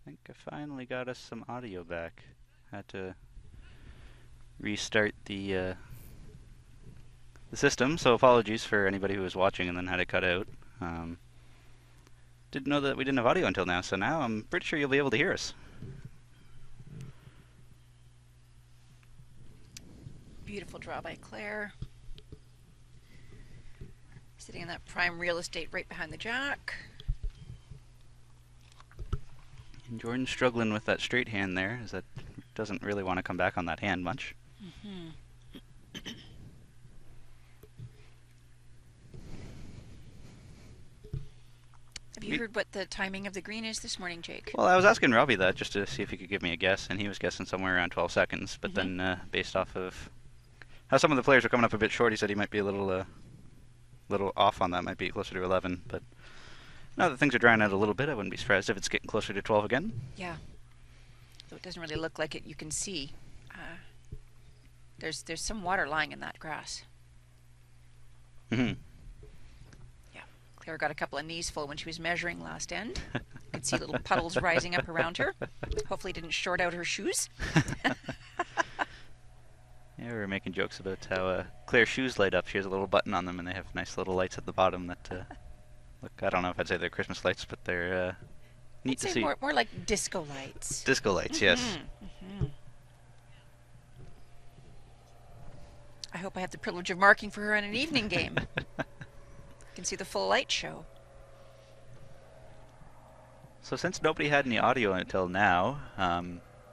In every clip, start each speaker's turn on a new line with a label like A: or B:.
A: think I finally got us some audio back. Had to restart the system, so apologies for anybody who was watching and then had it cut out. Um, didn't know that we didn't have audio until now, so now I'm pretty sure you'll be able to hear us.
B: Beautiful draw by Claire. Sitting in that prime real estate right behind the jack.
A: And Jordan's struggling with that straight hand there, as that doesn't really want to come back on that hand much.
B: Mm-hmm. Have you heard what the timing of the green is this morning, Jake?
A: Well, I was asking Robbie that just to see if he could give me a guess, and he was guessing somewhere around 12 seconds. But then, based off of how some of the players were coming up a bit short, he said he might be a little off on that. Might be closer to 11. But now that things are drying out a little bit, I wouldn't be surprised if it's getting closer to 12 again.
B: Yeah. Though it doesn't really look like it. You can see there's some water lying in that grass.
A: Mm-hmm.
B: Claire got a couple of knees full when she was measuring last end. You could see little puddles rising up around her. Hopefully didn't short out her shoes.
A: Yeah, we were making jokes about how Claire's shoes light up. She has a little button on them, and they have nice little lights at the bottom that look, I don't know if I'd say they're Christmas lights, but they're neat to see.
B: More like disco lights.
A: Disco lights, yes.
B: Mm-hmm. I hope I have the privilege of marking for her in an evening game. You can see the full light show.
A: So since nobody had any audio until now,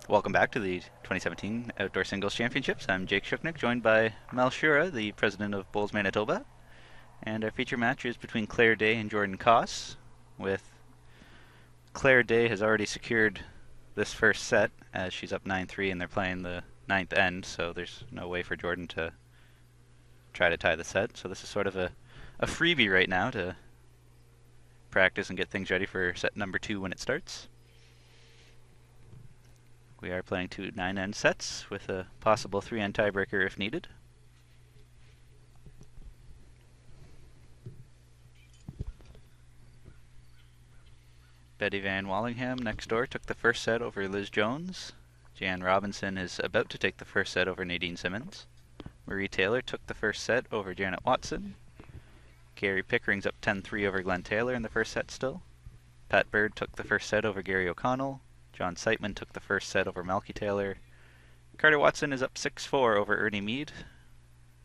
A: welcome back to the 2017 Outdoor Singles Championships. I'm Jake Shuknik, joined by Mel Shura, the president of Bowls Manitoba. And our feature match is between Claire Day and Jordan Koss, with Claire Day has already secured this first set as she's up 9-3 and they're playing the ninth end, so there's no way for Jordan to try to tie the set. So this is sort of a freebie right now to practice and get things ready for set number 2 when it starts. We are playing 2 9-end sets with a possible 3-end tiebreaker if needed. Betty Van Wallingham next door took the first set over Liz Jones. Jan Robinson is about to take the first set over Nadine Simmons. Marie Taylor took the first set over Janet Watson. Gary Pickering's up 10-3 over Glenn Taylor in the first set still. Pat Bird took the first set over Gary O'Connell. John Seitman took the first set over Malky Taylor. Carter Watson is up 6-4 over Ernie Mead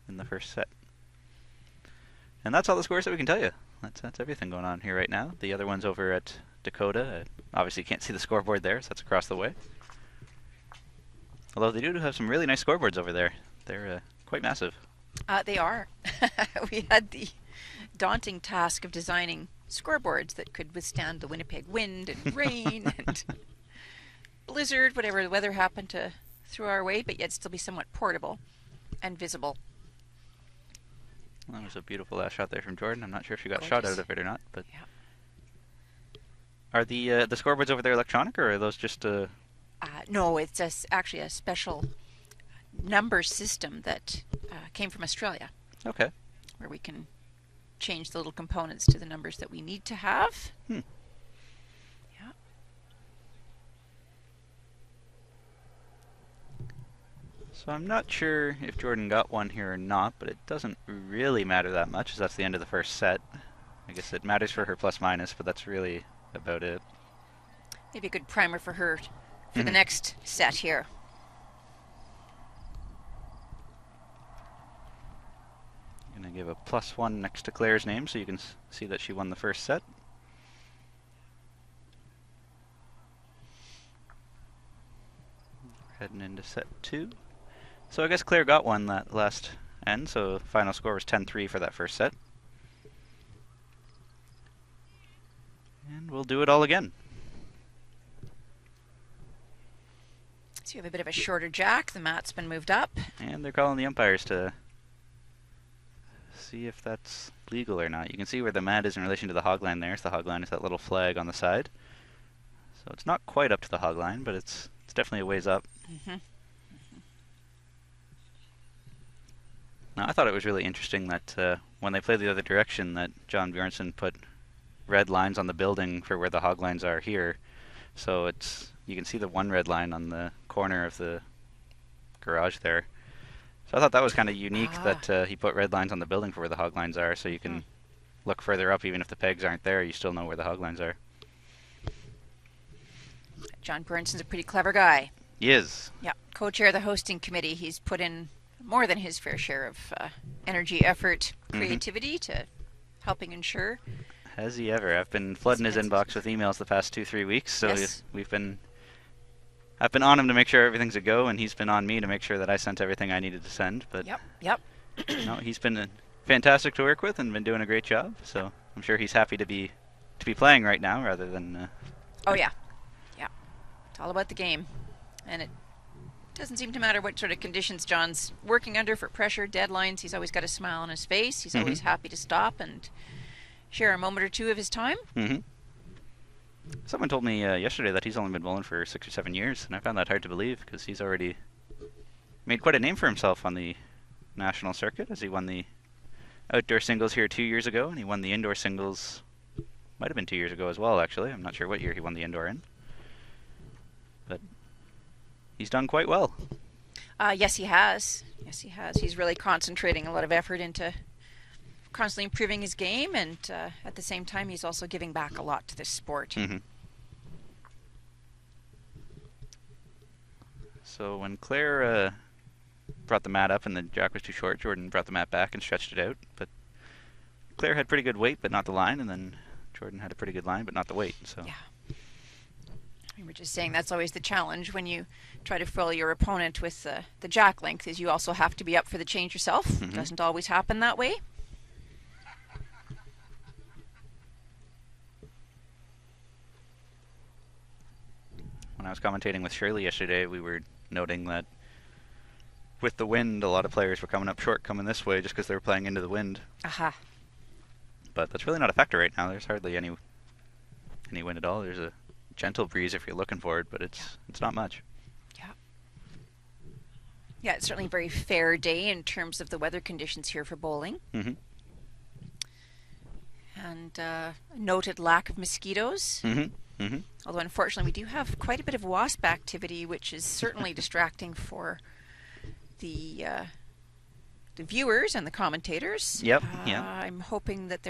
A: in the first set. And that's all the scores that we can tell you. That's everything going on here right now. The other one's over at Dakota. Obviously you can't see the scoreboard there, so that's across the way. Although they do have some really nice scoreboards over there. They're quite massive.
B: They are. We had the daunting task of designing scoreboards that could withstand the Winnipeg wind and rain and blizzard, whatever the weather happened to throw our way, but yet still be somewhat portable and visible.
A: Well, that was a beautiful last shot there from Jordan. I'm not sure if she got
B: Gorgeous.
A: shot out of it or not, but
B: Yeah.
A: Are the scoreboards over there electronic, or are those just
B: No, it's actually a special number system that came from Australia,
A: okay?
B: where we can change the little components to the numbers that we need to have.
A: Hmm.
B: Yeah.
A: So I'm not sure if Jordan got one here or not, but it doesn't really matter that much, as that's the end of the first set. I guess it matters for her plus minus, but that's really about it.
B: Maybe a good primer for her for the next set here.
A: I'm going to give a +1 next to Claire's name so you can see that she won the first set. We're heading into set 2. So I guess Claire got one that last end, so final score was 10-3 for that first set. And we'll do it all again.
B: So you have a bit of a shorter jack. The mat's been moved up.
A: And they're calling the umpires to see if that's legal or not. You can see where the mat is in relation to the hog line there. So the hog line is that little flag on the side. So it's not quite up to the hog line, but it's definitely a ways up.
B: Mm-hmm.
A: Now, I thought it was really interesting that when they played the other direction, that John Bjornsson put red lines on the building for where the hog lines are here. So you can see the one red line on the corner of the garage there. So I thought that was kind of unique that he put red lines on the building for where the hog lines are, so you can look further up. Even if the pegs aren't there, you still know where the hog lines are.
B: John Bernsen's a pretty clever guy.
A: He is.
B: Yeah, co-chair of the hosting committee. He's put in more than his fair share of energy, effort, creativity to helping ensure.
A: Has he ever? I've been flooding his inbox with emails the past 2-3 weeks, so
B: Yes.
A: I've been on him to make sure everything's a go, and he's been on me to make sure that I sent everything I needed to send. But
B: Yep.
A: no, he's been fantastic to work with and been doing a great job. So I'm sure he's happy to be playing right now rather than.
B: Oh yeah. It's all about the game, and it doesn't seem to matter what sort of conditions John's working under for pressure, deadlines. He's always got a smile on his face. He's always happy to stop and share a moment or two of his time.
A: Someone told me yesterday that he's only been bowling for 6 or 7 years, and I found that hard to believe because he's already made quite a name for himself on the national circuit, as he won the outdoor singles here 2 years ago, and he won the indoor singles, might have been 2 years ago as well, actually. I'm not sure what year he won the indoor in. But he's done quite well.
B: Yes, he has. He's really concentrating a lot of effort into constantly improving his game, and at the same time, he's also giving back a lot to this sport.
A: So when Claire brought the mat up and the jack was too short, Jordan brought the mat back and stretched it out. But Claire had pretty good weight, but not the line, and then Jordan had a pretty good line, but not the weight. So
B: yeah. We were just saying that's always the challenge when you try to foil your opponent with the jack length, is you also have to be up for the change yourself. It doesn't always happen that way.
A: When I was commentating with Shirley yesterday, we were noting that with the wind, a lot of players were coming up short coming this way just because they were playing into the wind. But that's really not a factor right now. There's hardly any wind at all. There's a gentle breeze if you're looking for it, but it's not much.
B: Yeah, it's certainly a very fair day in terms of the weather conditions here for bowling. And noted lack of mosquitoes. Although unfortunately we do have quite a bit of wasp activity, which is certainly distracting for the viewers and the commentators. I'm hoping that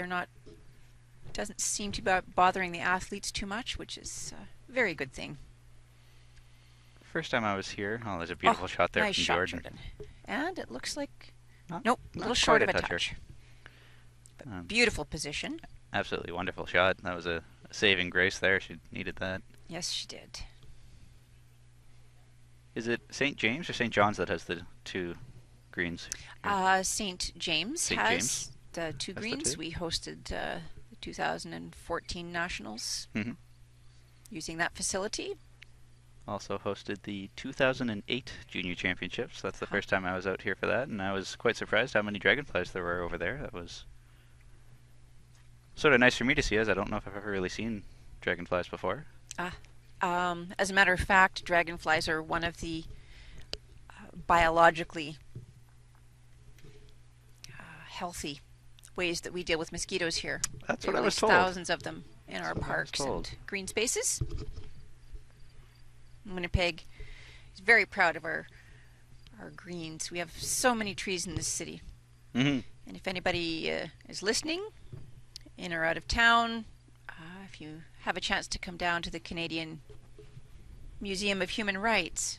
B: doesn't seem to be bothering the athletes too much, which is a very good thing.
A: First time I was here, there's a beautiful shot there
B: nice
A: from
B: shot,
A: Jordan.
B: And it looks like
A: Not
B: a little short of a
A: toucher.
B: touch. But beautiful position.
A: Absolutely wonderful shot. That was a saving grace there. She needed that.
B: Yes, she did.
A: Is it St. James or St. John's that has the two greens?
B: St. James
A: St.
B: has
A: James
B: the two
A: has the
B: greens.
A: two?
B: We hosted the 2014 Nationals using that facility.
A: Also hosted the 2008 Junior Championships. That's the first time I was out here for that, and I was quite surprised how many dragonflies there were over there. That was sort of nice for me to see, as I don't know if I've ever really seen dragonflies before.
B: As a matter of fact, dragonflies are one of the biologically healthy ways that we deal with mosquitoes here.
A: That's
B: There
A: what I
B: are
A: was told.
B: thousands of them in our
A: That's what I was
B: parks
A: told.
B: and green spaces. Winnipeg is very proud of our greens. We have so many trees in this city. And if anybody is listening, in or out of town, if you have a chance to come down to the Canadian Museum of Human Rights,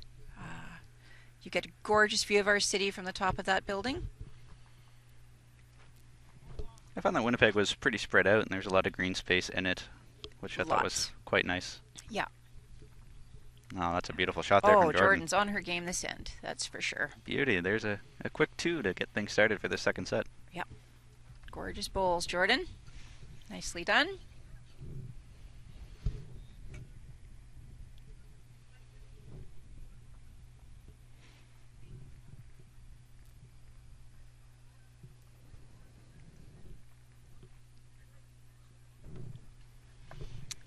B: you get a gorgeous view of our city from the top of that building.
A: I found that Winnipeg was pretty spread out, and there's a lot of green space in it, which I thought was
B: Lots.
A: quite nice.
B: Yeah.
A: Oh, that's a beautiful shot there from Jordan.
B: Jordan's on her game this end, that's for sure.
A: Beauty. There's a quick 2 to get things started for the second set.
B: Yep. Gorgeous bowls, Jordan. Nicely done.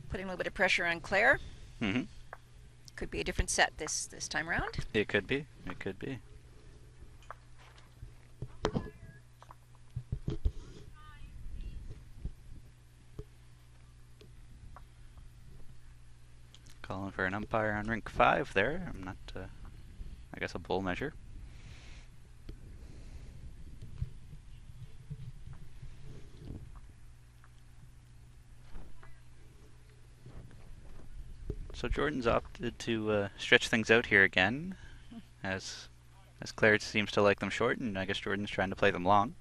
B: Putting a little bit of pressure on Claire. Could be a different set this time around.
A: It could be. It could be. Calling for an umpire on rink 5 there. I'm not, I guess a bull measure. So Jordan's opted to stretch things out here again, as Claire seems to like them short, and I guess Jordan's trying to play them long.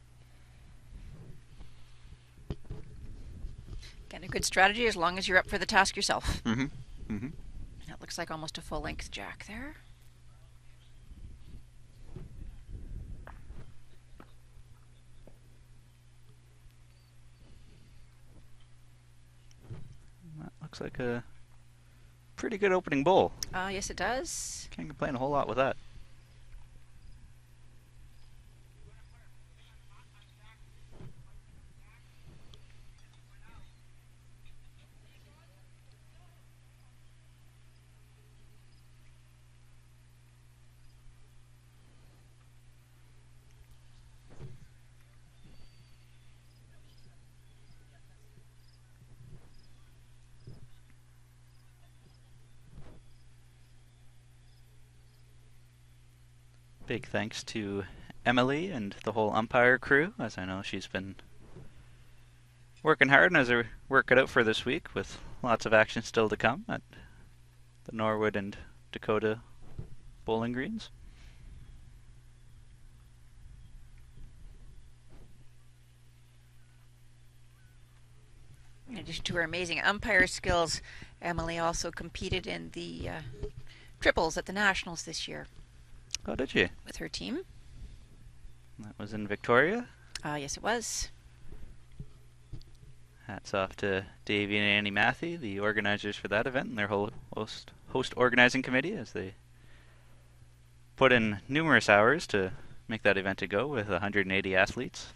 B: Again, a good strategy as long as you're up for the task yourself.
A: Mm-hmm. Mm-hmm.
B: That looks like almost a full-length jack there.
A: That looks like a pretty good opening bowl.
B: Yes, it does.
A: Can't complain a whole lot with that. Big thanks to Emily and the whole umpire crew, as I know she's been working hard and as I work it out for this week with lots of action still to come at the Norwood and Dakota Bowling Greens.
B: In addition to her amazing umpire skills, Emily also competed in the triples at the Nationals this year.
A: Oh, did you?
B: With her team.
A: That was in Victoria?
B: Yes, it was.
A: Hats off to Davey and Annie Matthew, the organizers for that event, and their whole host organizing committee, as they put in numerous hours to make that event a go with 180 athletes.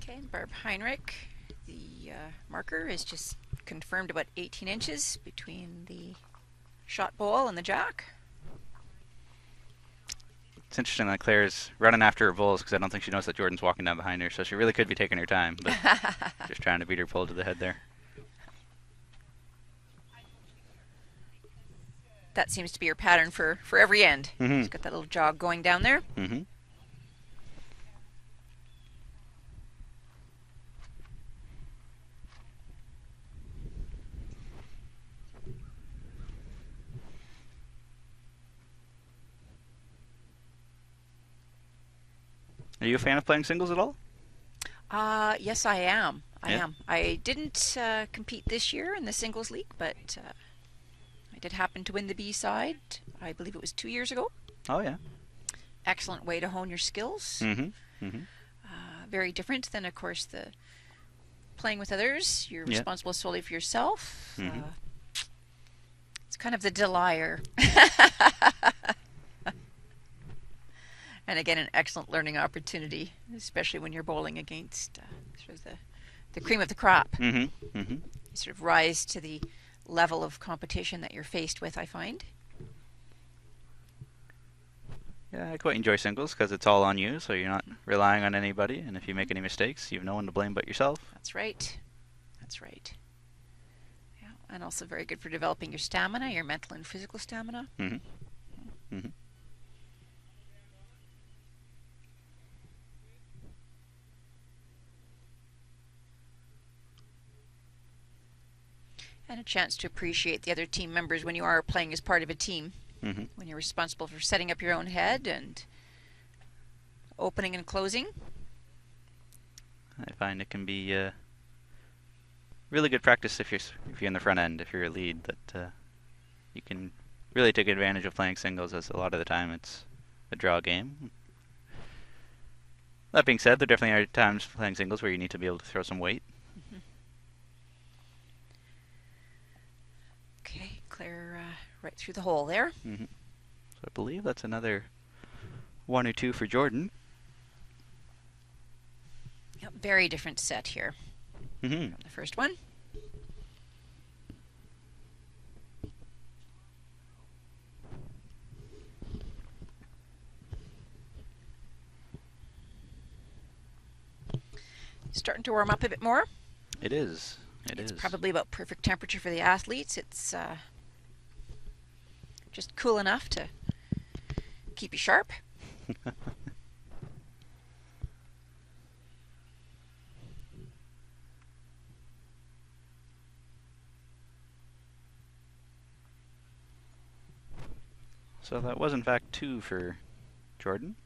B: Okay, Barb Heinrich, the marker is just confirmed about 18 inches between the shot bowl and the jack.
A: It's interesting that Claire's running after her bowls because I don't think she knows that Jordan's walking down behind her, so she really could be taking her time, but just trying to beat her pull to the head there.
B: That seems to be her pattern for every end.
A: Mm-hmm.
B: She's got that little jog going down there.
A: Mm-hmm. Are you a fan of playing singles at all?
B: Yes, I am. I
A: Yeah.
B: am. I didn't compete this year in the singles league, but I did happen to win the B side. I believe it was 2 years ago.
A: Oh, yeah.
B: Excellent way to hone your skills.
A: Mm-hmm. Mm-hmm.
B: Very different than, of course, the playing with others. You're
A: Yeah.
B: responsible solely for yourself.
A: Mhm.
B: It's kind of the Delier. And again, an excellent learning opportunity, especially when you're bowling against sort of the cream of the crop.
A: Mm-hmm. Mm-hmm.
B: You sort of rise to the level of competition that you're faced with, I find.
A: Yeah, I quite enjoy singles because it's all on you, so you're not relying on anybody, and if you make any mistakes, you've no one to blame but yourself.
B: That's right. That's right. Yeah, and also very good for developing your stamina, your mental and physical stamina.
A: Mm-hmm. Mm-hmm.
B: And a chance to appreciate the other team members when you are playing as part of a team.
A: Mm-hmm.
B: When you're responsible for setting up your own head and opening and closing.
A: I find it can be really good practice if you're in the front end, if you're a lead, that you can really take advantage of playing singles, as a lot of the time it's a draw game. That being said, there definitely are times playing singles where you need to be able to throw some weight.
B: Mm-hmm. Okay, Claire right through the hole there.
A: Mm-hmm. So I believe that's another 1 or 2 for Jordan.
B: Yeah, very different set here
A: Mm-hmm.
B: from the first one. Starting to warm up a bit more.
A: It is.
B: It's probably about perfect temperature for the athletes. It's just cool enough to keep you sharp.
A: So that was in fact 2 for Jordan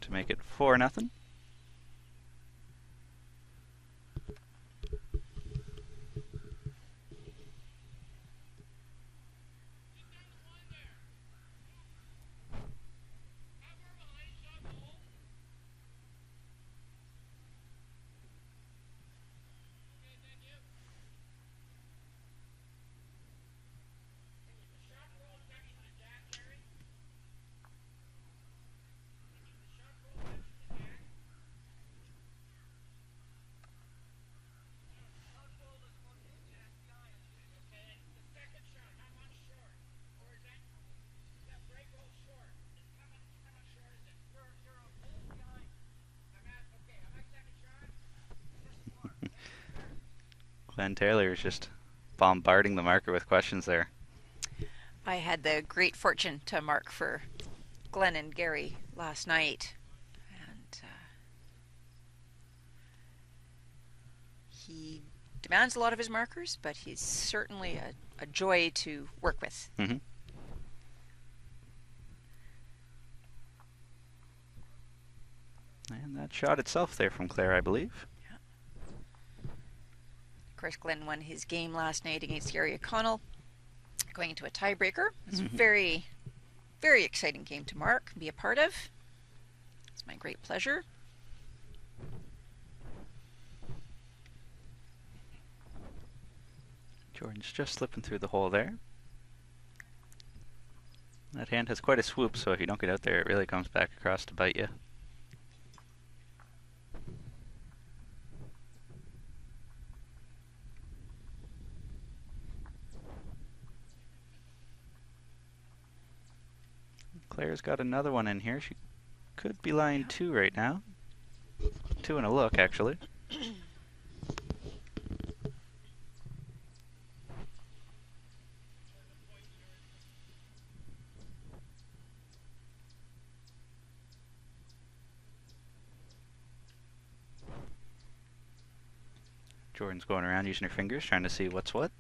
A: to make it 4-0. Glenn Taylor is just bombarding the marker with questions there.
B: I had the great fortune to mark for Glenn and Gary last night, and he demands a lot of his markers, but he's certainly a joy to work with.
A: Mm-hmm. And that shot itself there from Claire, I believe.
B: Of course, Glenn won his game last night against Gary O'Connell, going into a tiebreaker. It's a very, very exciting game to mark and be a part of. It's my great pleasure.
A: Jordan's just slipping through the hole there. That hand has quite a swoop, so if you don't get out there, it really comes back across to bite you. Claire's got another one in here. She could be line 2 right now. 2 and a look, actually. Jordan's going around using her fingers, trying to see what's what.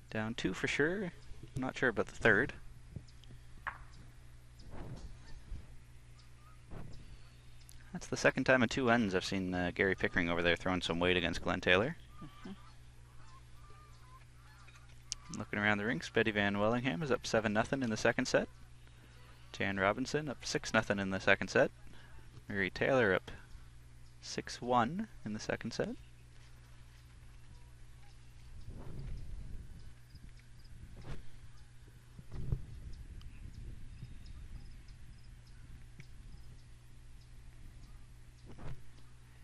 A: Down 2 for sure. I'm not sure about the third. That's the second time in 2 ends I've seen Gary Pickering over there throwing some weight against Glenn Taylor. Looking around the rinks, Betty Van Wellingham is up 7-0 in the second set. Jan Robinson up 6-0 in the second set. Marie Taylor up 6-1 in the second set.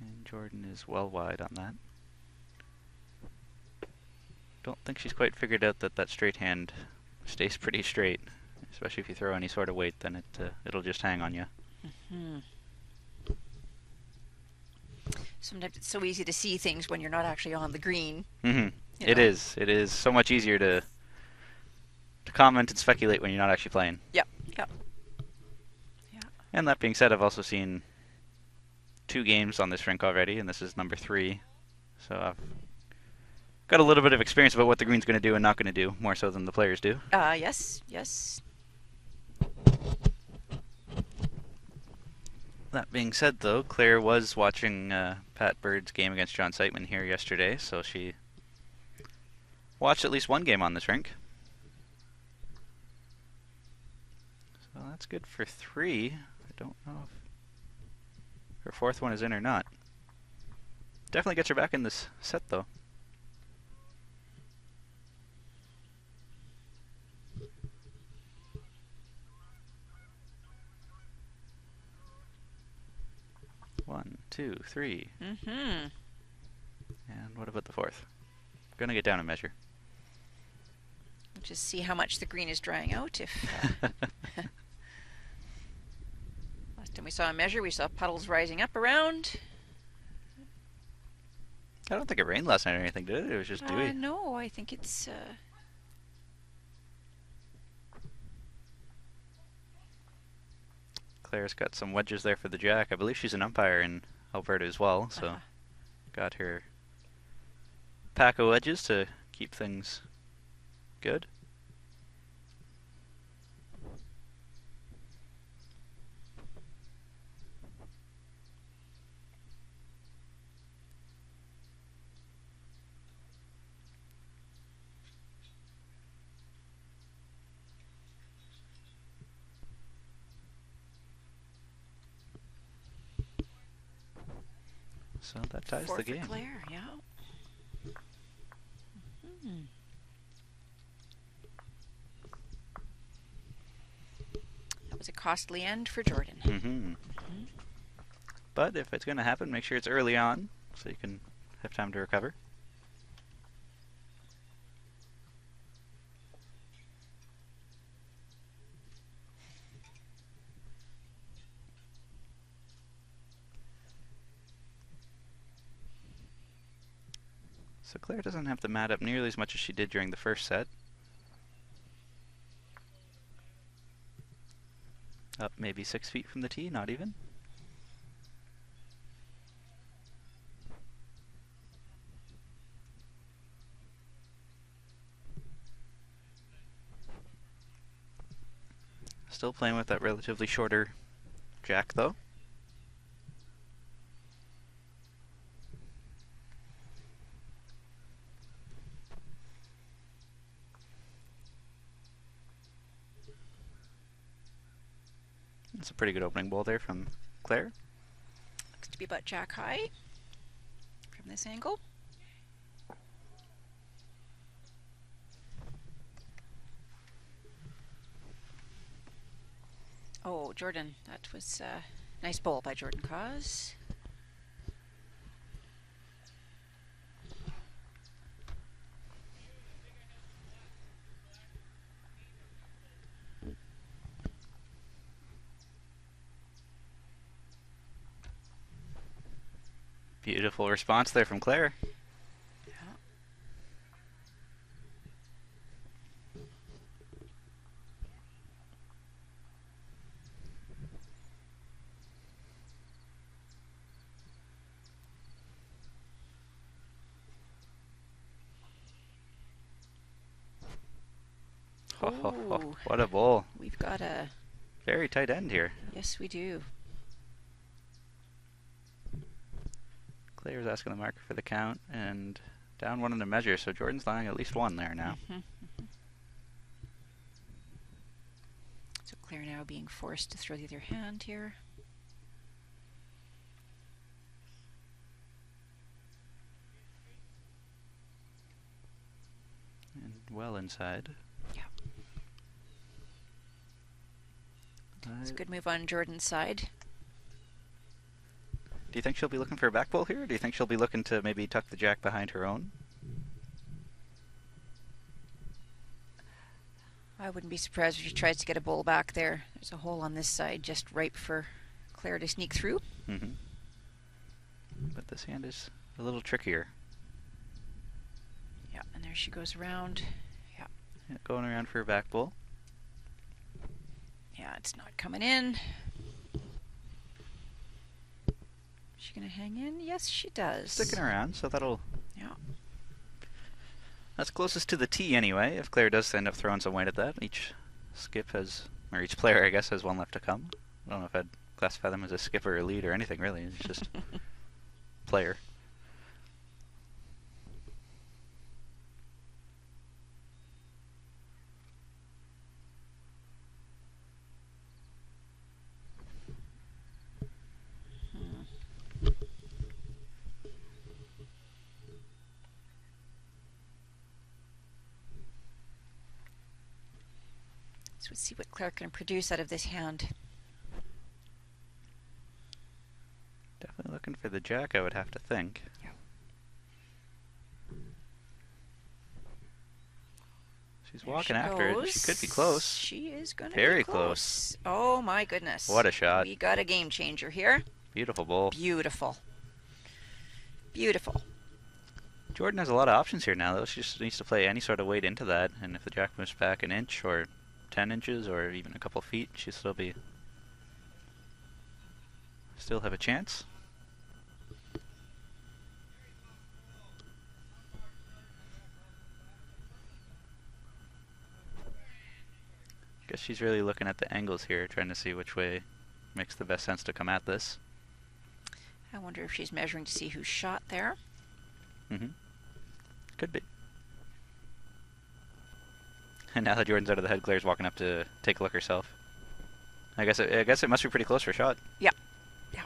A: And Jordan is well wide on that. Don't think she's quite figured out that that straight hand stays pretty straight. Especially if you throw any sort of weight, then it'll just hang on you.
B: Sometimes it's so easy to see things when you're not actually on the green.
A: It is. It is so much easier to comment and speculate when you're not actually playing.
B: Yep.
A: And that being said, I've also seen 2 games on this rink already, and this is number 3. So I've got a little bit of experience about what the green's going to do and not going to do, more so than the players do.
B: Yes.
A: That being said, though, Claire was watching Pat Bird's game against John Siteman here yesterday, so she watched at least one game on this rink. So that's good for 3. I don't know if her 4th one is in or not. Definitely gets her back in this set, though. 1, 2, 3.
B: Mm-hmm.
A: And what about the fourth? Gonna get down a measure.
B: We'll just see how much the green is drying out. If last time we saw a measure, we saw puddles rising up around.
A: I don't think it rained last night or anything, did it? It was just dewy.
B: No, I think it's...
A: Claire's got some wedges there for the jack. I believe she's an umpire in Alberta as well, so got her pack of wedges to keep things good. So that ties the game.
B: For Claire, yeah. Mm-hmm. That was a costly end for Jordan.
A: Mm-hmm. But if it's going to happen, make sure it's early on so you can have time to recover. So Claire doesn't have the mat up nearly as much as she did during the first set. Up maybe 6 feet from the tee, not even. Still playing with that relatively shorter jack though. That's a pretty good opening ball there from Claire.
B: Looks to be about jack high from this angle. Oh, Jordan, that was a nice ball by Jordan Cause.
A: Beautiful response there from Claire. Oh, what a bowl.
B: We've got a...
A: very tight end here.
B: Yes, we do.
A: Claire's asking the marker for the count and down one in the measure, so Jordan's lying at least one there now.
B: So Claire now being forced to throw the other hand here.
A: And well inside.
B: Yeah. It's a good move on Jordan's side.
A: Do you think she'll be looking for a back pull here? Or do you think she'll be looking to maybe tuck the jack behind her own?
B: I wouldn't be surprised if she tries to get a bowl back there. There's a hole on this side just ripe for Claire to sneak through.
A: But this hand is a little trickier.
B: Yeah, and there she goes around. Yeah,
A: going around for a back pull.
B: Yeah, it's not coming in. She gonna hang in? Yes, she does.
A: Sticking around, so that'll...
B: Yeah.
A: That's closest to the tee anyway, if Claire does end up throwing some weight at that. Each skip has, or each player, I guess, has one left to come. I don't know if I'd classify them as a skip or a lead or anything, really. It's just player.
B: So let's see what Claire can produce out of this hand.
A: for the jack, I would have to think.
B: Yeah.
A: She's
B: There
A: walking
B: she
A: after it. She could be close.
B: She is going to
A: Very
B: be close. Oh my goodness.
A: What a shot.
B: We got a game changer here.
A: Beautiful bowl.
B: Beautiful. Beautiful.
A: Jordan has a lot of options here now, though. She just needs to play any sort of weight into that, and if the jack moves back an inch or 10 inches or even a couple feet, she'll still have a chance. Guess she's really looking at the angles here, trying to see which way makes the best sense to come at this.
B: I wonder if she's measuring to see who's shot there.
A: Could be. And now that Jordan's out of the head, Claire's walking up to take a look herself. I guess it must be pretty close for a shot.
B: Yeah. Yeah.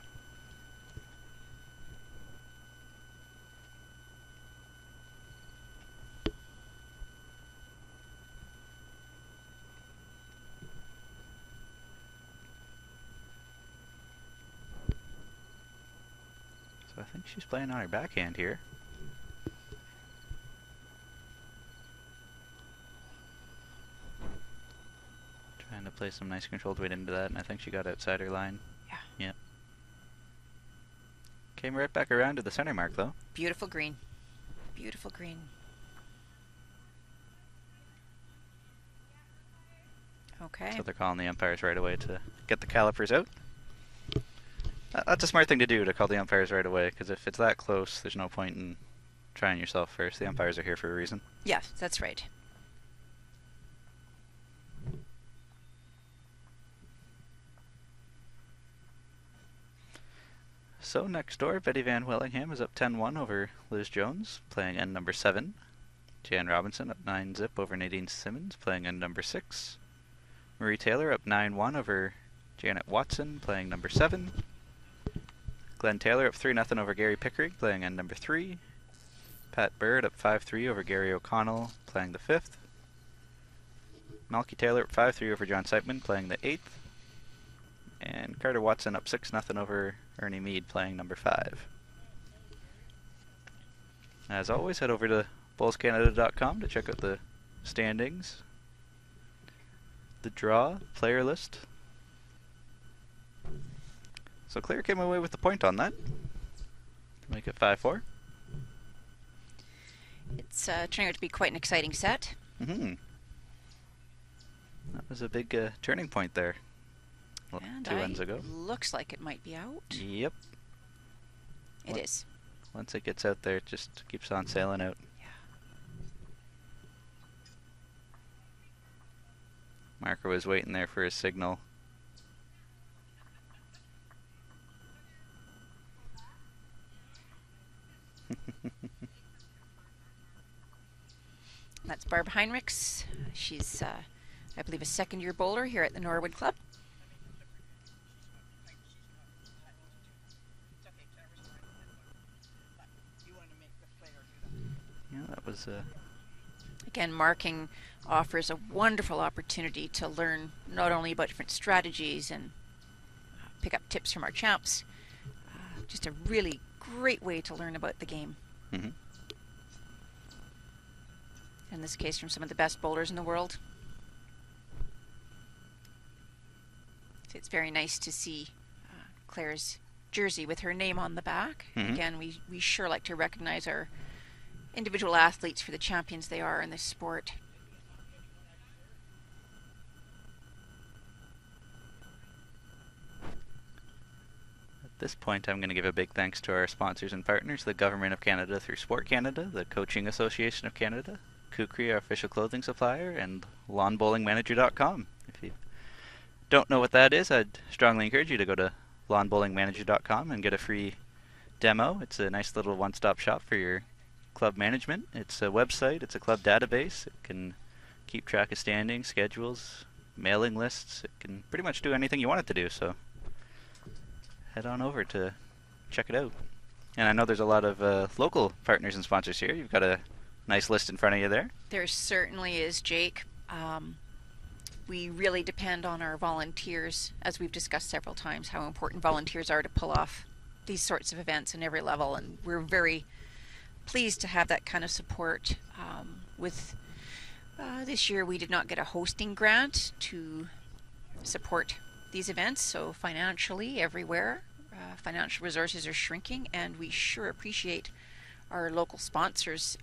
A: So I think she's playing on her backhand here. Trying to play some nice controlled weight into that, and I think she got outside her line.
B: Yeah.
A: Yep. Came right back around to the center mark, though.
B: Beautiful green. Beautiful green. Okay.
A: So they're calling the umpires right away to get the calipers out. That's a smart thing to do, to call the umpires right away, because if it's that close, there's no point in trying yourself first. The umpires are here for a reason.
B: Yeah, that's right.
A: So next door, Betty Van Willingham is up 10-1 over Liz Jones, playing end number 7. Jan Robinson up 9-zip over Nadine Simmons, playing end number 6. Marie Taylor up 9-1 over Janet Watson, playing number 7. Glenn Taylor up 3-0 over Gary Pickering, playing end number 3. Pat Bird up 5-3 over Gary O'Connell, playing the 5th. Malky Taylor up 5-3 over John Seitman, playing the 8th. And Carter Watson up 6-0 over Ernie Mead, playing number 5. As always, head over to bowlscanada.com to check out the standings, the draw, player list. So Claire came away with the point on that. Make it 5-4.
B: It's turning out to be quite an exciting set.
A: That was a big turning point there.
B: And
A: 2 ends ago.
B: Looks like it might be out.
A: Yep.
B: It is.
A: Once it gets out there, it just keeps on sailing out.
B: Yeah.
A: Marker was waiting there for his signal.
B: That's Barb Heinrichs. She's, I believe, a second-year bowler here at the Norwood Club.
A: Yeah, that was
B: Again, marking offers a wonderful opportunity to learn not only about different strategies and pick up tips from our champs, just a really great way to learn about the game. In this case, from some of the best bowlers in the world. So it's very nice to see Claire's jersey with her name on the back. Again, we sure like to recognize our individual athletes for the champions they are in this sport.
A: At this point, I'm going to give a big thanks to our sponsors and partners, the Government of Canada through Sport Canada, the Coaching Association of Canada, Kukri, our official clothing supplier, and lawnbowlingmanager.com. If you don't know what that is, I'd strongly encourage you to go to lawnbowlingmanager.com and get a free demo. It's a nice little one-stop shop for your club management. It's a website, it's a club database. It can keep track of standings, schedules, mailing lists. It can pretty much do anything you want it to do, so head on over to check it out. And I know there's a lot of local partners and sponsors here. You've got a nice list in front of you there.
B: There certainly is, Jake. We really depend on our volunteers, as we've discussed several times, how important volunteers are to pull off these sorts of events in every level, and we're very pleased to have that kind of support. With this year, we did not get a hosting grant to support these events, so financially, everywhere, financial resources are shrinking, and we sure appreciate our local sponsors.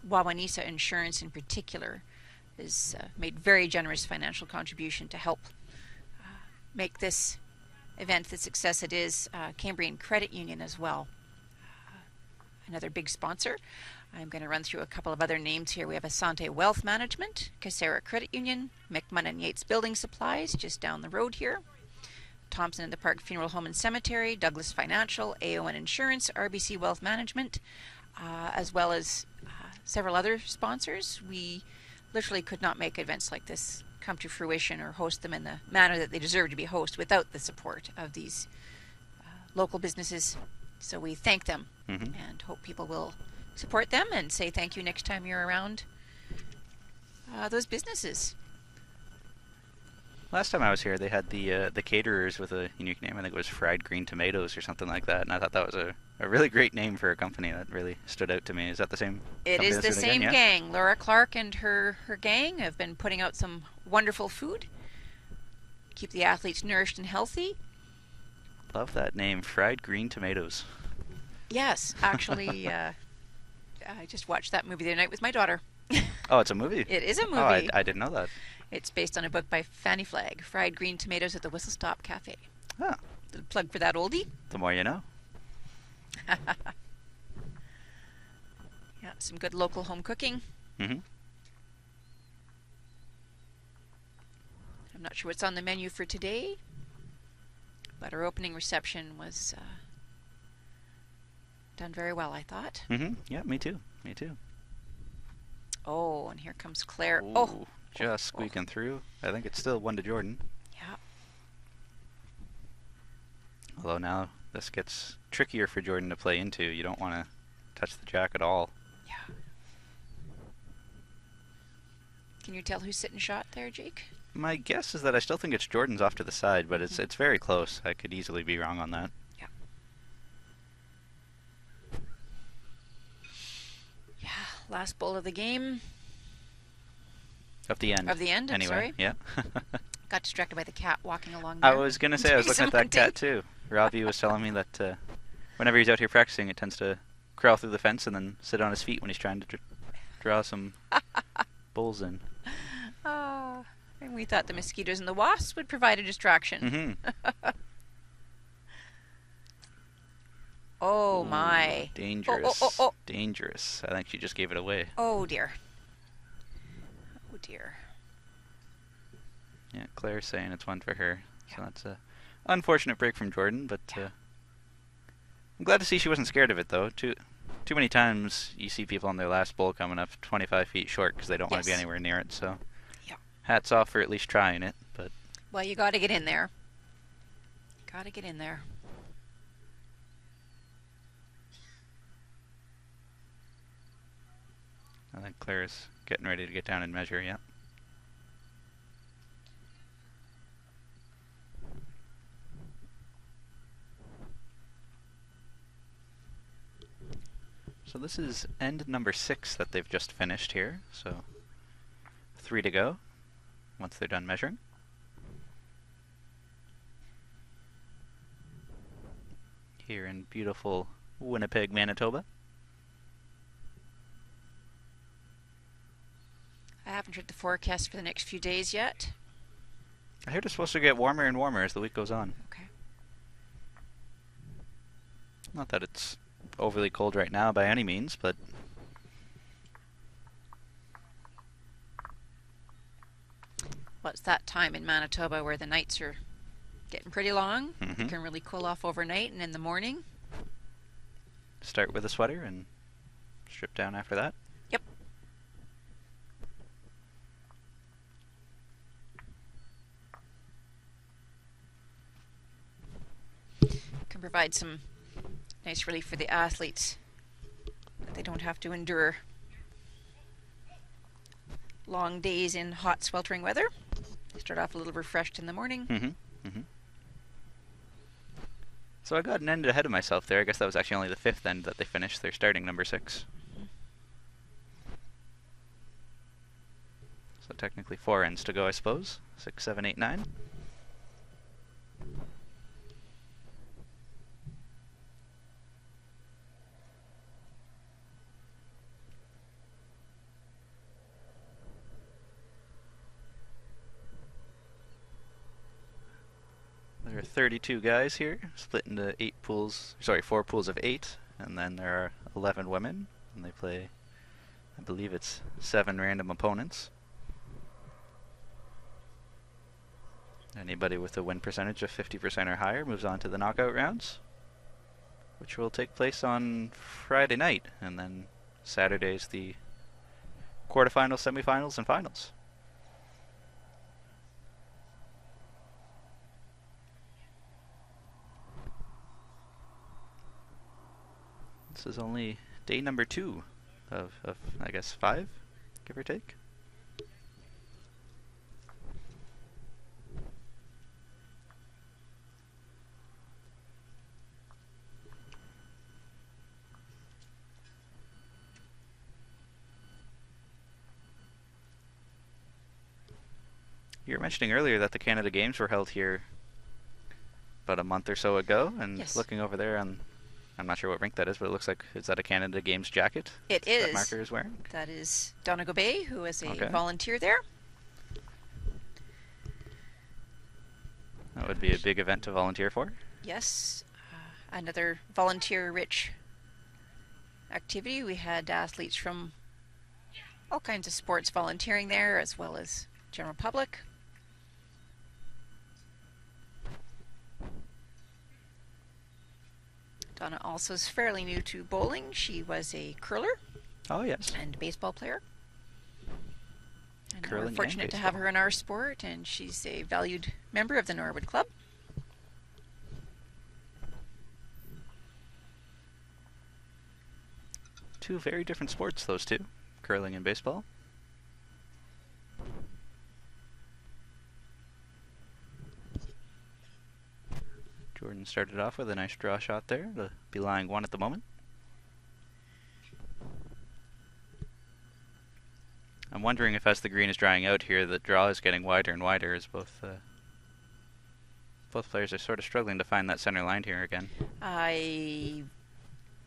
B: Wawanesa Insurance, in particular, has made very generous financial contribution to help make this event the success it is. Cambrian Credit Union as well, another big sponsor. I'm going to run through a couple of other names here. We have Asante Wealth Management, Casera Credit Union, McMahon and Yates Building Supplies, just down the road here, Thompson and the Park Funeral Home and Cemetery, Douglas Financial, AON Insurance, RBC Wealth Management, as well as several other sponsors. We literally could not make events like this come to fruition or host them in the manner that they deserve to be hosted without the support of these local businesses. So we thank them and hope people will support them and say thank you next time you're around those businesses.
A: Last time I was here, they had the caterers with a unique name. I think it was Fried Green Tomatoes or something like that, and I thought that was a really great name for a company. That really stood out to me. Is that the same?
B: It is the same gang. Laura Clark and her gang have been putting out some wonderful food. Keep the athletes nourished and healthy.
A: Love that name, Fried Green Tomatoes.
B: Yes, actually, I just watched that movie the other night with my daughter.
A: Oh, it's a movie?
B: It is a movie.
A: Oh, I didn't know that.
B: It's based on a book by Fanny Flagg, Fried Green Tomatoes at the Whistle Stop Cafe.
A: Oh.
B: Little plug for that oldie.
A: The more you know.
B: Yeah, some good local home cooking.
A: I'm
B: not sure what's on the menu for today, but our opening reception was done very well, I thought.
A: Yeah, me too. Me too.
B: Oh, and here comes Claire.
A: Ooh,
B: oh,
A: just squeaking through. I think it's still 1 to Jordan.
B: Yeah.
A: Although now this gets trickier for Jordan to play into. You don't want to touch the jack at all.
B: Yeah. Can you tell who's sitting shot there, Jake?
A: My guess is that I still think it's Jordan's off to the side, but it's very close. I could easily be wrong on that.
B: Yeah. Yeah, last bowl of the game.
A: Of the end.
B: Of the end,
A: anyway.
B: sorry.
A: Yeah.
B: Got distracted by the cat walking along there.
A: I was going to say, I was looking at that cat too. Robbie was telling me that whenever he's out here practicing, it tends to crawl through the fence and then sit on his feet when he's trying to draw some bulls in.
B: Oh, and we thought the mosquitoes and the wasps would provide a distraction. Oh, my.
A: Dangerous. Dangerous. I think she just gave it away.
B: Oh, dear. Oh, dear.
A: Yeah, Claire's saying it's one for her. Yeah. So that's a unfortunate break from Jordan, but I'm glad to see she wasn't scared of it, though. Too many times you see people on their last bowl coming up 25 feet short because they don't want to be anywhere near it, so hats off for at least trying it. But
B: well, you got to get in there. Got to get in there.
A: I think Claire's getting ready to get down and measure, yeah. So this is end number 6 that they've just finished here, so 3 to go once they're done measuring. Here in beautiful Winnipeg, Manitoba.
B: I haven't read the forecast for the next few days yet.
A: I heard it's supposed to get warmer and warmer as the week goes on.
B: Okay.
A: Not that it's overly cold right now by any means, but
B: well, it's that time in Manitoba where the nights are getting pretty long. You can really cool off overnight and in the morning.
A: Start with a sweater and strip down after that.
B: Yep. Can provide some nice relief for the athletes, that they don't have to endure long days in hot, sweltering weather. They start off a little refreshed in the morning.
A: So I got an end ahead of myself there. I guess that was actually only the 5th end that they finished. They're starting number 6. So technically 4 ends to go, I suppose. 6, 7, 8, 9. There are 32 guys here, split into 4 pools of 8, and then there are 11 women, and they play, I believe it's 7 random opponents. Anybody with a win percentage of 50% or higher moves on to the knockout rounds, which will take place on Friday night, and then Saturday's the quarterfinals, semifinals, and finals. This is only day number 2 of I guess 5, give or take. You were mentioning earlier that the Canada Games were held here about a month or so ago, and
B: Yes.
A: looking over there, I'm not sure what rink that is, but it looks like, is that a Canada Games jacket?
B: It
A: That
B: is.
A: Marker is wearing?
B: That is Donna Gobet, who is a
A: Okay.
B: volunteer there.
A: That would be a big event to volunteer for.
B: Yes, another volunteer-rich activity. We had athletes from all kinds of sports volunteering there, as well as general public. Donna also is fairly new to bowling. She was a curler
A: Oh, yes.
B: and baseball player. And
A: Curling
B: we're
A: and
B: fortunate to have
A: baseball.
B: her in our sport, and she's a valued member of the Norwood Club.
A: Two very different sports, those two, curling and baseball. Jordan started off with a nice draw shot there to be lying 1 at the moment. I'm wondering if as the green is drying out here, the draw is getting wider and wider as both players are sort of struggling to find that center line here again.
B: I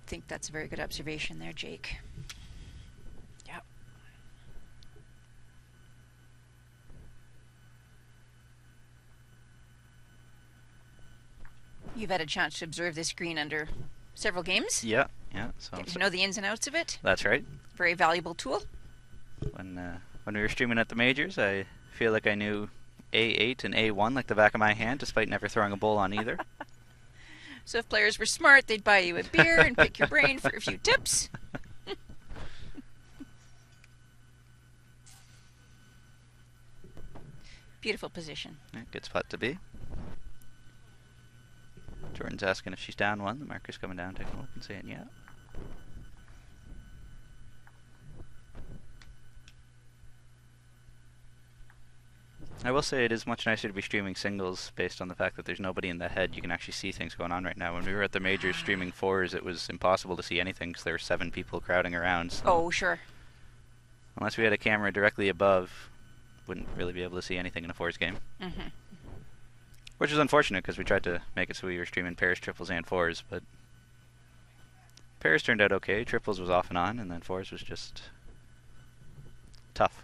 B: think that's a very good observation there, Jake. Yep. You've had a chance to observe this green under several games.
A: Yeah. So
B: Get to know the ins and outs of it.
A: that's right.
B: Very valuable tool.
A: When we were streaming at the majors, I feel like I knew A8 and A1 like the back of my hand, despite never throwing a bowl on either.
B: So if players were smart, they'd buy you a beer and pick your brain for a few tips. Beautiful position.
A: Yeah, good spot to be. Jordan's asking if she's down 1. The marker's coming down, taking a look and saying yeah. I will say it is much nicer to be streaming singles based on the fact that there's nobody in the head. You can actually see things going on right now. When we were at the majors streaming 4s, it was impossible to see anything because there were 7 people crowding around. So
B: Oh, sure.
A: unless we had a camera directly above, wouldn't really be able to see anything in a 4s game.
B: Mm-hmm.
A: Which is unfortunate because we tried to make it so we were streaming pairs, triples, and 4s, but pairs turned out okay. Triples was off and on, and then 4s was just tough.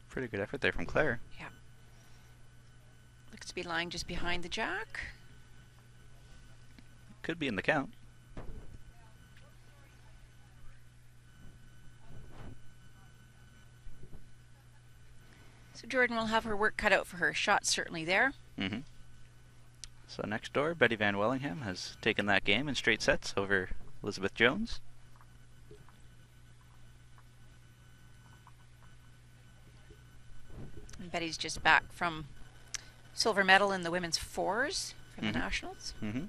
A: Pretty good effort there from Claire.
B: Yeah. Looks to be lying just behind the jack.
A: Could be in the count.
B: So Jordan will have her work cut out for her. Shot's certainly there.
A: Mm-hmm. So next door, Betty Van Wellingham has taken that game in straight sets over Elizabeth Jones.
B: Betty's just back from silver medal in the women's fours from the nationals.
A: Mm-hmm.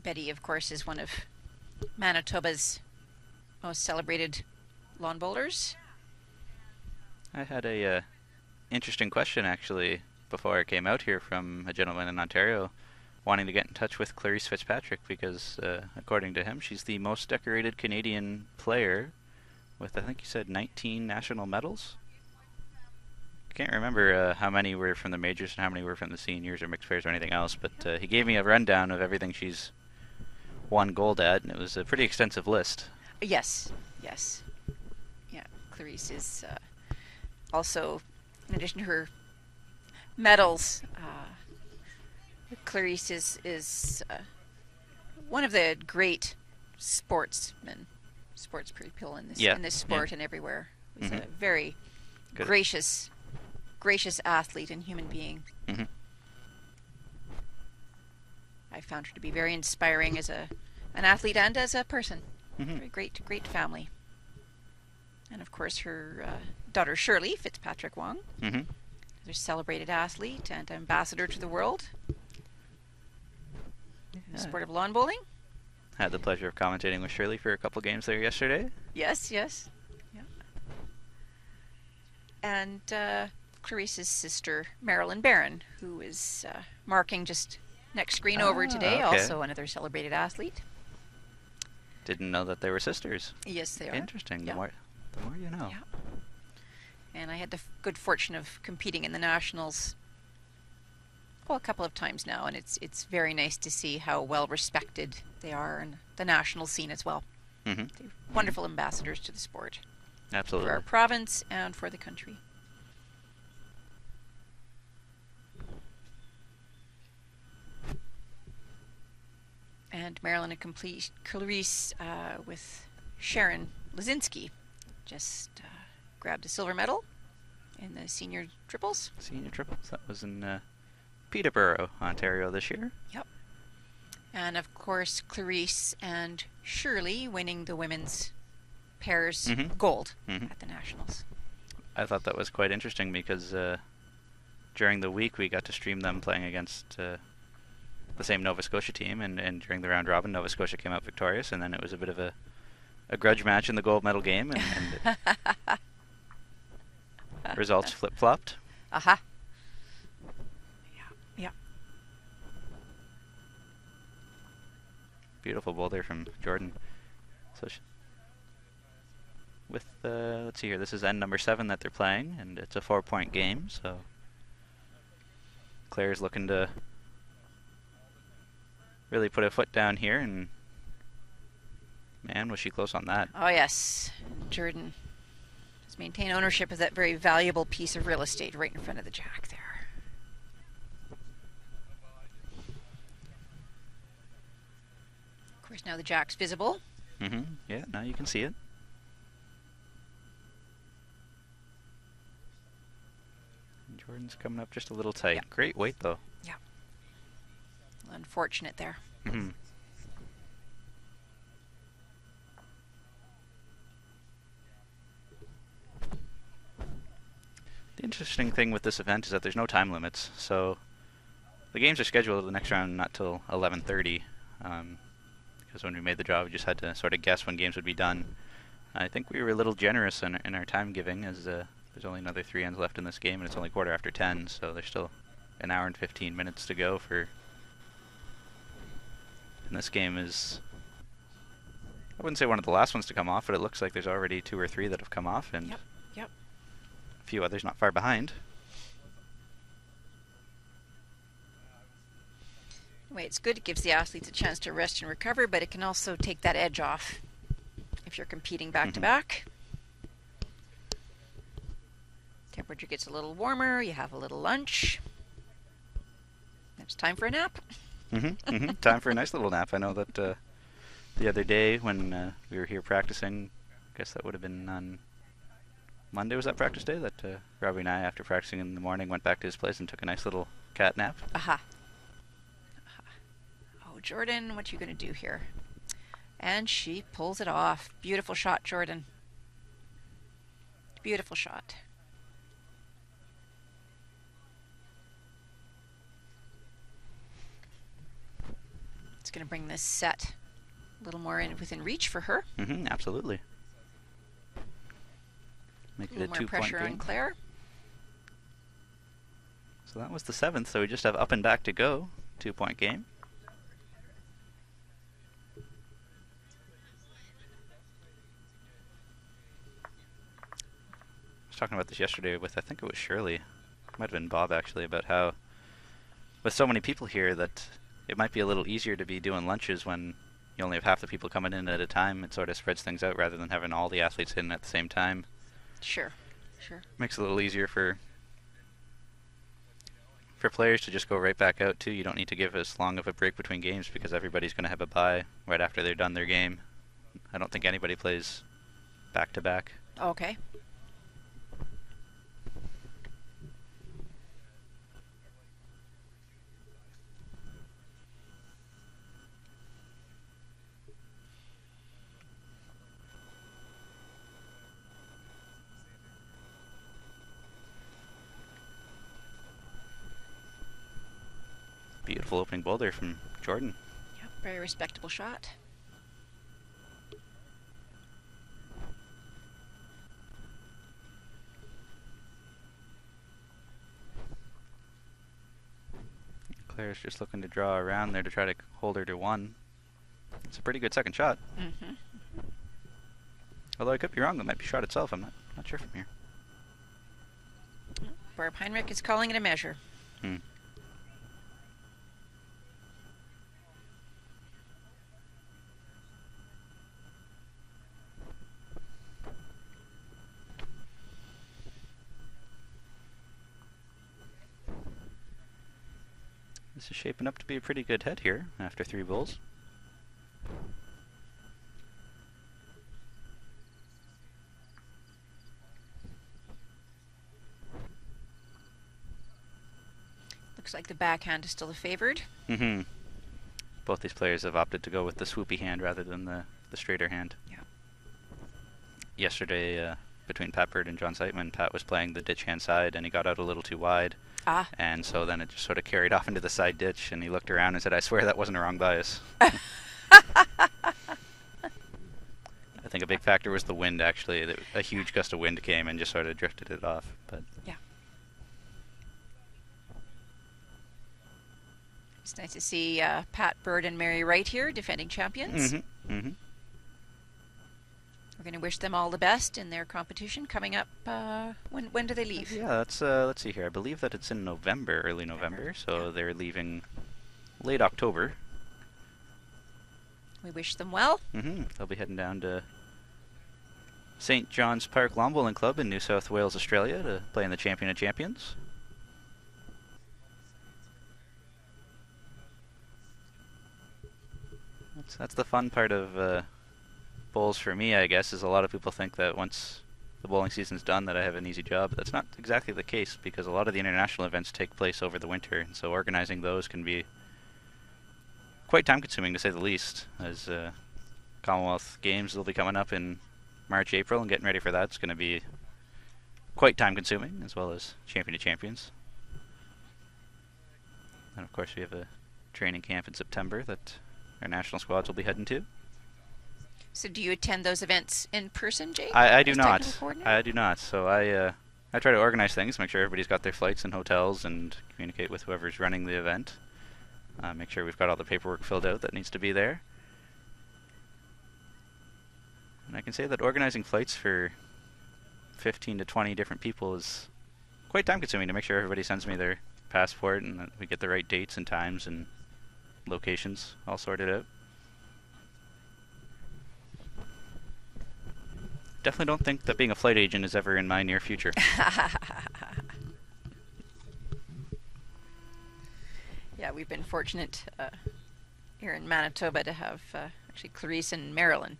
B: Betty, of course, is one of Manitoba's most celebrated lawn bowlers.
A: I had a interesting question, actually, before I came out here from a gentleman in Ontario wanting to get in touch with Clarice Fitzpatrick because, according to him, she's the most decorated Canadian player with, I think you said, 19 national medals. I can't remember how many were from the majors and how many were from the seniors or mixed pairs or anything else, but he gave me a rundown of everything she's won gold at, and it was a pretty extensive list.
B: Yes. Yeah, Clarice is also, in addition to her medals, Clarice is one of the great sports people in this sport and everywhere. He's a very gracious athlete and human being.
A: Mm-hmm.
B: I found her to be very inspiring as an athlete and as a person.
A: Mm-hmm.
B: Very great family. And of course her daughter Shirley Fitzpatrick Wong, another celebrated athlete and ambassador to the world in the sport of lawn bowling.
A: Had the pleasure of commentating with Shirley for a couple games there yesterday.
B: Yes. Yeah. And Clarice's sister Marilyn Barron, who is marking just next screen over today, also another celebrated athlete.
A: Didn't know that they were sisters.
B: Yes, they are.
A: Interesting.
B: Yeah.
A: The more you know.
B: Yeah. And I had the good fortune of competing in the nationals a couple of times now, and it's very nice to see how well respected they are in the national scene as well.
A: Mm-hmm.
B: They're wonderful ambassadors to the sport.
A: Absolutely.
B: For our province and for the country. And Marilyn and Clarice with Sharon Lazinski just grabbed a silver medal in the senior triples.
A: Senior triples. That was in Peterborough, Ontario this year.
B: Yep. And of course, Clarice and Shirley winning the women's pairs gold at the nationals.
A: I thought that was quite interesting because during the week we got to stream them playing against the same Nova Scotia team, and during the round robin, Nova Scotia came out victorious, and then it was a bit of a grudge match in the gold medal game, and results flip-flopped.
B: Aha. Yeah.
A: Beautiful bowl there from Jordan. So with let's see here, this is end number 7 that they're playing, and it's a 4-point game, so Claire's looking to really put a foot down here, and man, was she close on that.
B: Oh yes, Jordan has maintained ownership of that very valuable piece of real estate right in front of the jack there. Of course, now the jack's visible.
A: Yeah, now you can see it. And Jordan's coming up just a little tight.
B: Yeah.
A: Great weight, though.
B: Yeah. Unfortunate there.
A: The interesting thing with this event is that there's no time limits, so the games are scheduled the next round not till 11:30, because when we made the draw we just had to sort of guess when games would be done. I think we were a little generous in our time giving, as there's only another 3 ends left in this game and it's only 10:15, so there's still an hour and 15 minutes to go for. And this game is, I wouldn't say one of the last ones to come off, but it looks like there's already 2 or 3 that have come off, and
B: Yep.
A: a few others not far behind.
B: Anyway, it's good. It gives the athletes a chance to rest and recover, but it can also take that edge off if you're competing back to back. Temperature gets a little warmer, you have a little lunch. It's time for a nap.
A: Time for a nice little nap. I know that the other day when we were here practicing, I guess that would have been on Monday, was that practice day, that Robbie and I, after practicing in the morning, went back to his place and took a nice little cat nap.
B: Oh, Jordan, what you going to do here? And she pulls it off. Beautiful shot, Jordan. Beautiful shot. It's going to bring this set a little more within reach for her.
A: Absolutely. Make it a 2-point
B: pressure
A: game.
B: on Claire.
A: So that was the 7th, so we just have up and back to go. 2-point game. I was talking about this yesterday with, I think it was Shirley. Might have been Bob, actually, about how with so many people here that it might be a little easier to be doing lunches when you only have half the people coming in at a time. It sort of spreads things out rather than having all the athletes in at the same time.
B: Sure.
A: Makes it a little easier for players to just go right back out too. You don't need to give as long of a break between games because everybody's going to have a bye right after they're done their game. I don't think anybody plays back to back.
B: Okay.
A: Beautiful opening ball there from Jordan.
B: Yep, very respectable shot.
A: Claire's just looking to draw around there to try to hold her to 1. It's a pretty good second shot. Although I could be wrong, that might be shot itself. I'm not sure from here.
B: Barb Heinrich is calling it a measure.
A: This is shaping up to be a pretty good head here after 3 bowls.
B: Looks like the backhand is still the favored.
A: Both these players have opted to go with the swoopy hand rather than the straighter hand.
B: Yeah.
A: Yesterday, between Pat Bird and John Seitman, Pat was playing the ditch hand side and he got out a little too wide. And so then it just sort of carried off into the side ditch, and he looked around and said, "I swear that wasn't a wrong bias." I think a big factor was the wind, actually. A huge gust of wind came and just sort of drifted it off. But
B: yeah. It's nice to see Pat Bird and Mary Wright here, defending champions. We're going to wish them all the best in their competition coming up. When do they leave?
A: Yeah, let's see here. I believe that it's in November, early November, so they're leaving late October.
B: We wish them well.
A: They'll be heading down to St. John's Park Lawn Bowling Club in New South Wales, Australia to play in the Champion of Champions. That's the fun part of bowls for me, I guess, is a lot of people think that once the bowling season's done that I have an easy job. But that's not exactly the case because a lot of the international events take place over the winter, and so organizing those can be quite time consuming to say the least, as Commonwealth Games will be coming up in March, April, and getting ready for that's going to be quite time consuming, as well as Champion of Champions. And of course we have a training camp in September that our national squads will be heading to.
B: So do you attend those events in person, Jake?
A: I do not. I do not. So I try to organize things, make sure everybody's got their flights and hotels, and communicate with whoever's running the event. Make sure we've got all the paperwork filled out that needs to be there. And I can say that organizing flights for 15 to 20 different people is quite time consuming to make sure everybody sends me their passport and that we get the right dates and times and locations all sorted out. Definitely don't think that being a flight agent is ever in my near future.
B: Yeah, we've been fortunate here in Manitoba to have actually Clarice and Marilyn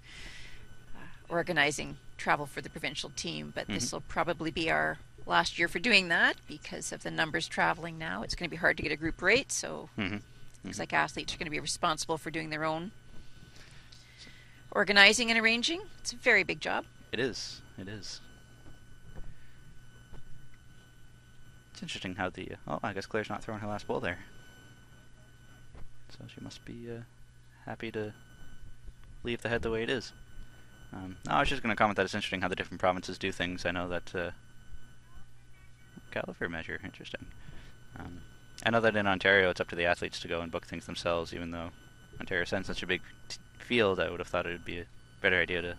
B: organizing travel for the provincial team, but this will probably be our last year for doing that because of the numbers traveling now. It's going to be hard to get a group rate, so looks like athletes are going to be responsible for doing their own Organizing and arranging, it's a very big job.
A: It is. It is. It's interesting how the... oh, I guess Claire's not throwing her last bowl there. So she must be happy to leave the head the way it is. No, I was just going to comment that it's interesting how the different provinces do things. I know that... caliper measure, interesting. I know that in Ontario it's up to the athletes to go and book things themselves, even though Ontario sends such a big field. I would have thought it would be a better idea to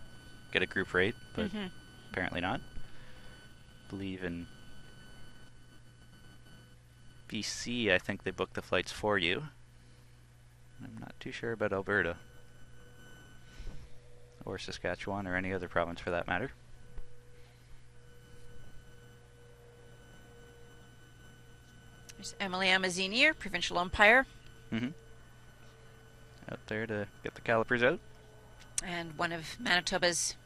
A: get a group rate, but apparently not. I believe in BC, I think they book the flights for you. I'm not too sure about Alberta. Or Saskatchewan, or any other province for that matter.
B: There's Emily Amazzini, our provincial umpire.
A: Out there to get the calipers out.
B: And one of Manitoba's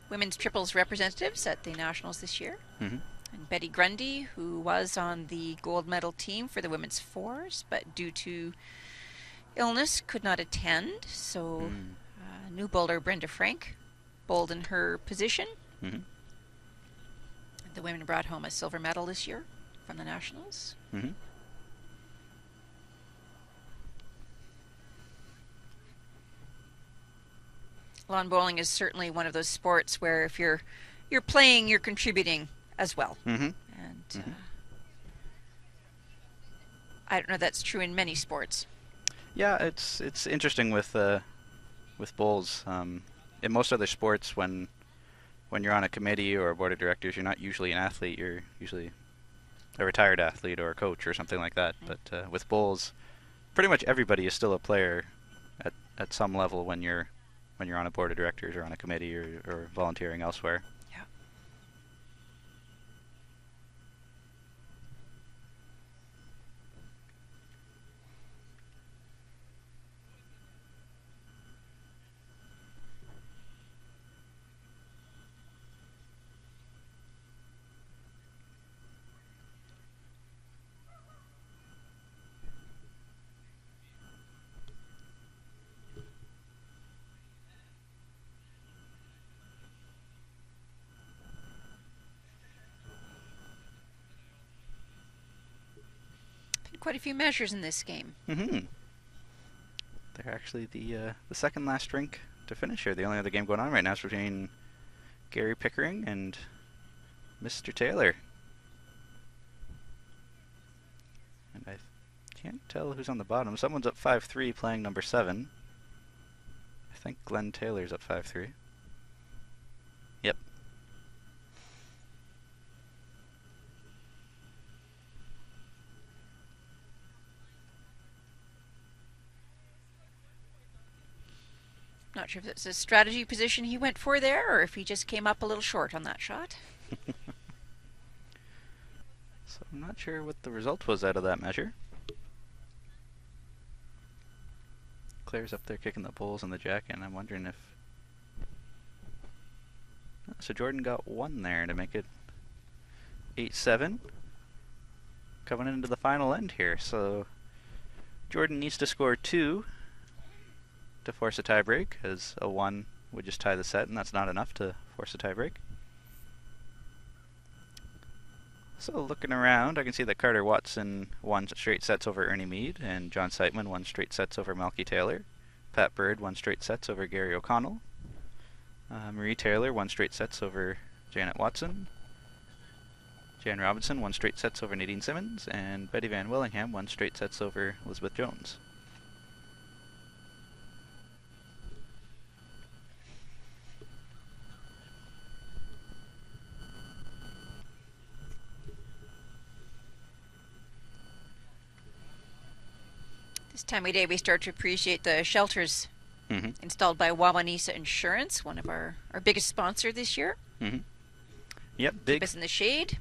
B: women's triples representatives at the Nationals this year. And Betty Grundy, who was on the gold medal team for the women's fours, but due to illness could not attend. So new bowler Brenda Frank bowled in her position. The women brought home a silver medal this year from the Nationals. Lawn bowling is certainly one of those sports where if you're playing, you're contributing as well. And I don't know if that's true in many sports.
A: Yeah, it's interesting with bowls. In most other sports, when you're on a committee or a board of directors, you're not usually an athlete. You're usually a retired athlete or a coach or something like that. But with bowls, pretty much everybody is still a player at some level when you're on a board of directors or on a committee or volunteering elsewhere.
B: Yeah. Quite a few measures in this game.
A: They're actually the second last drink to finish here. The only other game going on right now is between Gary Pickering and Mr. Taylor. And I can't tell who's on the bottom. Someone's up 5-3 playing number 7. I think Glenn Taylor's up 5-3. Yep.
B: Not sure if it's a strategy position he went for there or if he just came up a little short on that shot.
A: So I'm not sure what the result was out of that measure. Claire's up there kicking the bowls and the jack, and I'm wondering if... So Jordan got 1 there to make it 8-7. Coming into the final end here, so Jordan needs to score 2 to force a tiebreak, as a 1 would just tie the set, and that's not enough to force a tiebreak. So looking around, I can see that Carter Watson won straight sets over Ernie Mead, and John Siteman won straight sets over Malky Taylor. Pat Bird won straight sets over Gary O'Connell. Marie Taylor won straight sets over Janet Watson. Jan Robinson won straight sets over Nadine Simmons, and Betty Van Willingham won straight sets over Elizabeth Jones.
B: This time of day we start to appreciate the shelters installed by Wawanesa Insurance, one of our biggest sponsor this year.
A: Yep,
B: Keep us in the shade.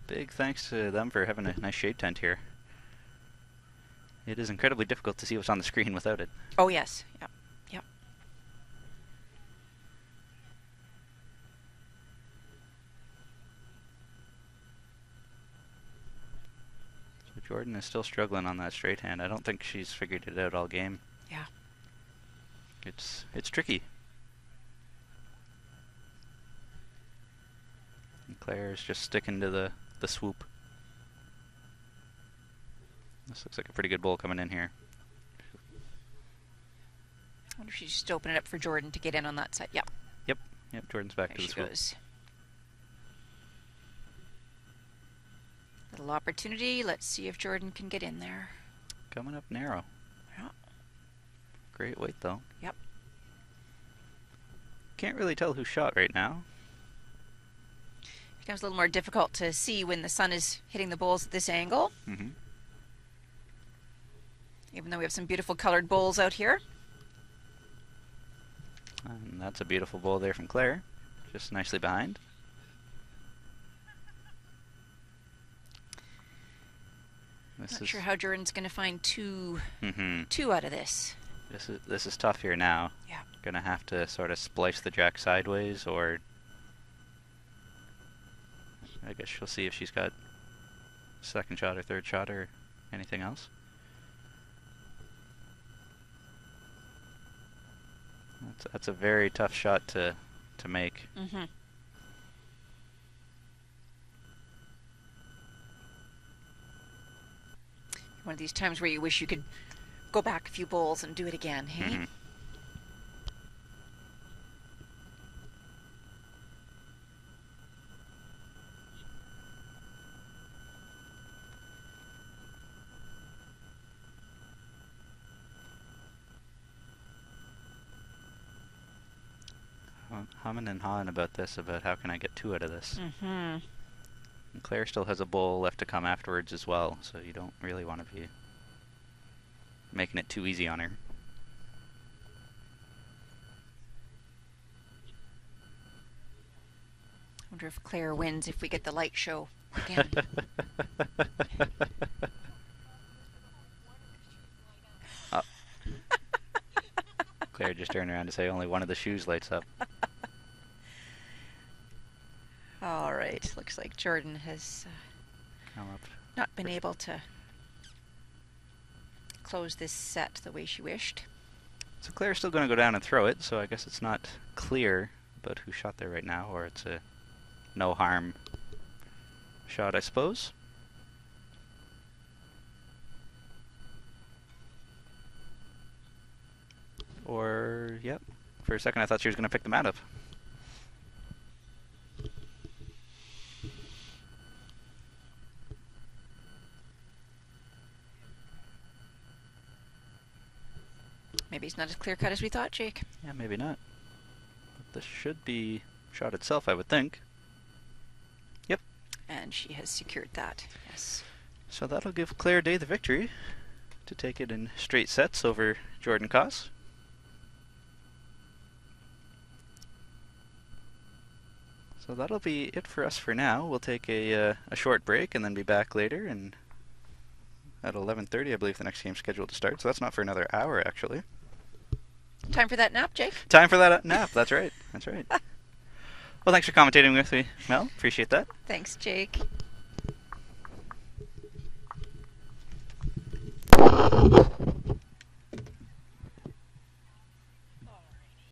A: Big thanks to them for having a nice shade tent here. It is incredibly difficult to see what's on the screen without it.
B: Oh yes, yep.
A: Jordan is still struggling on that straight hand. I don't think she's figured it out all game.
B: Yeah.
A: It's tricky. Claire is just sticking to the swoop. This looks like a pretty good bowl coming in here.
B: I wonder if she's just open it up for Jordan to get in on that side. Yeah.
A: Yep, Jordan's back
B: There
A: to the
B: she
A: swoop.
B: goes. Little opportunity. Let's see if Jordan can get in there.
A: Coming up narrow.
B: Yeah.
A: Great weight though.
B: Yep.
A: Can't really tell who shot right now.
B: Becomes a little more difficult to see when the sun is hitting the bowls at this angle.
A: Mm-hmm.
B: Even though we have some beautiful colored bowls out here.
A: And that's a beautiful bowl there from Claire. Just nicely behind.
B: Not sure how Jordan's going to find two
A: Mm-hmm.
B: out of this.
A: This is tough here now.
B: Yeah.
A: Gonna have to sort of splice the jack sideways, or I guess she'll see if she's got second shot or third shot or anything else. That's a very tough shot to make.
B: Mm-hmm. One of these times where you wish you could go back a few bowls and do it again, hey?
A: Mhm. Humming and hawing about this, about how can I get two out of this.
B: Mm-hmm.
A: And Claire still has a bowl left to come afterwards as well, so you don't really want to be making it too easy on her.
B: Wonder if Claire wins if we get the light show again.
A: Oh. Claire just turned around to say only one of the shoes lights up.
B: All right. Looks like Jordan has
A: Come up.
B: not been able to close this set the way she wished.
A: So Claire's still going to go down and throw it, so I guess it's not clear about who shot there right now, or it's a no harm shot, I suppose. Or, yep. For a second I thought she was going to pick them out of.
B: Maybe it's not as clear cut as we thought, Jake.
A: Yeah, maybe not. But this should be shot itself, I would think. Yep.
B: And she has secured that. Yes.
A: So that'll give Claire Day the victory to take it in straight sets over Jordan Koss. So that'll be it for us for now. We'll take a short break and then be back later, and at 11:30 I believe the next game's scheduled to start, so that's not for another hour actually.
B: Time for that nap, Jake?
A: Time for that nap, that's right, that's right. Well, thanks for commentating with me, Mel, appreciate that.
B: Thanks, Jake.